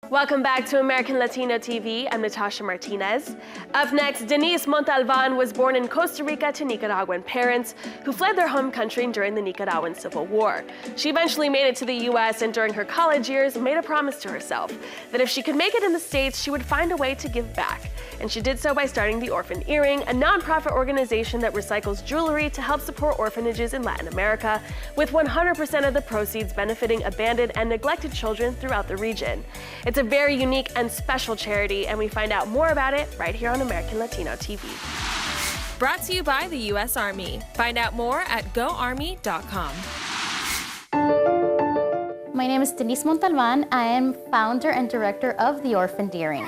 Welcome back to American Latino TV. I'm Natasha Martinez. Up next, Denisse Montalvan was born in Costa Rica to Nicaraguan parents who fled their home country during the Nicaraguan Civil War. She eventually made it to the U.S. and during her college years made a promise to herself that if she could make it in the States, she would find a way to give back. And she did so by starting the Orphaned Earring, a nonprofit organization that recycles jewelry to help support orphanages in Latin America, with 100% of the proceeds benefiting abandoned and neglected children throughout the region. It's a very unique and special charity, and we find out more about it right here on American Latino TV. Brought to you by the U.S. Army. Find out more at goarmy.com. My name is Denisse Montalvan. I am founder and director of the Orphaned Earring.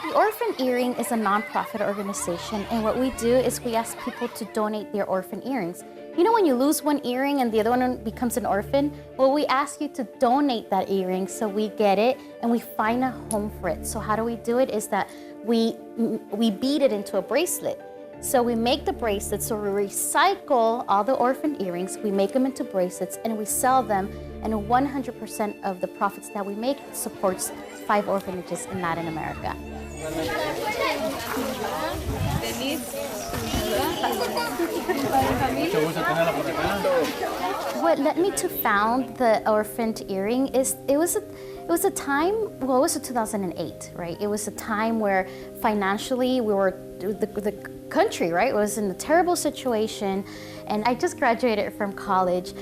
The Orphaned Earring is a nonprofit organization, and what we do is we ask people to donate their orphan earrings. You know when you lose one earring and the other one becomes an orphan? Well, we ask you to donate that earring so we get it and we find a home for it. So how do we do it is that we beat it into a bracelet. So we make the bracelets, so we recycle all the orphan earrings, we make them into bracelets and we sell them, and 100% of the profits that we make supports 5 orphanages in Latin America. What led me to found the Orphaned Earring is it was a time, well, it was 2008, right? It was a time where financially we were, the country, right, was in a terrible situation, and I just graduated from college.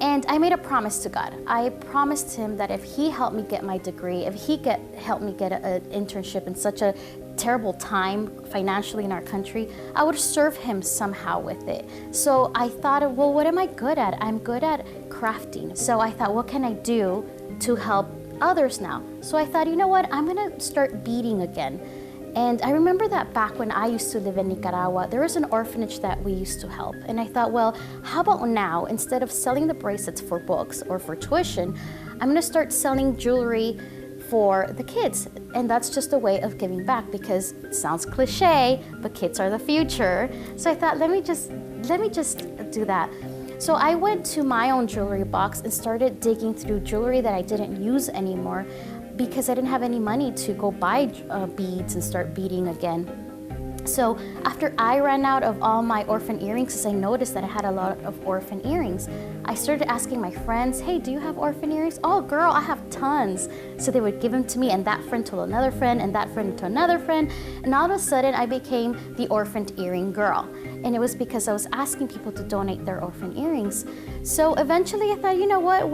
And I made a promise to God. I promised him that if he helped me get my degree, if he helped me get an internship in such a terrible time financially in our country, I would serve him somehow with it. So I thought, well, what am I good at? I'm good at crafting. So I thought, what can I do to help others now? So I thought, you know what? I'm gonna start beading again. And I remember that back when I used to live in Nicaragua, there was an orphanage that we used to help. And I thought, well, how about now, instead of selling the bracelets for books or for tuition, I'm gonna start selling jewelry for the kids. And that's just a way of giving back, because it sounds cliche, but kids are the future. So I thought, let me just do that. So I went to my own jewelry box and started digging through jewelry that I didn't use anymore, because I didn't have any money to go buy beads and start beading again. So after I ran out of all my orphan earrings, because I noticed that I had a lot of orphan earrings, I started asking my friends, hey, do you have orphan earrings? Oh, girl, I have tons. So they would give them to me, and that friend told another friend, and that friend to another friend, and all of a sudden I became the orphaned earring girl. And it was because I was asking people to donate their orphan earrings. So eventually I thought, you know what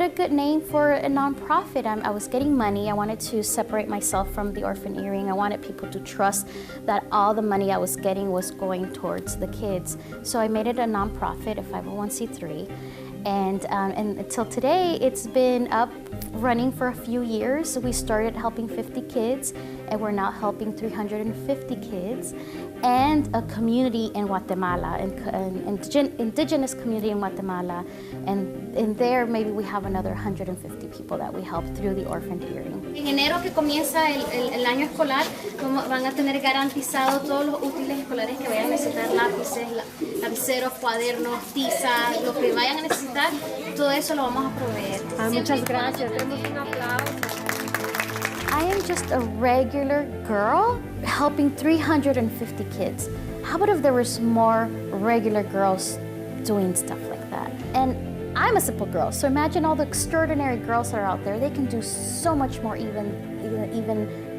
a good name for a nonprofit. I was getting money. I wanted to separate myself from the orphan earring. I wanted people to trust that all the money I was getting was going towards the kids. So I made it a nonprofit, a 501c3. And until today, it's been up running for a few years. We started helping 50 kids, and we're now helping 350 kids, and a community in Guatemala, an indigenous community in Guatemala. And in there, maybe we have another 150 people that we help through the Orphaned Earring. En enero que comienza el año escolar, van a tener garantizado todos los útiles escolares que vayan a necesitar, lápices, lapiceros, cuadernos, tizas, lo que vayan a necesitar, todo eso lo vamos a proveer. Muchas gracias. Tenemos un aplauso. I am just a regular girl helping 350 kids. How about if there was more regular girls doing stuff like that? And I'm a simple girl, so imagine all the extraordinary girls that are out there. They can do so much more even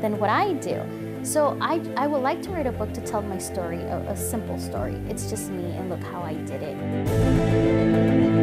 than what I do. So I would like to write a book to tell my story, a simple story. It's just me, and look how I did it.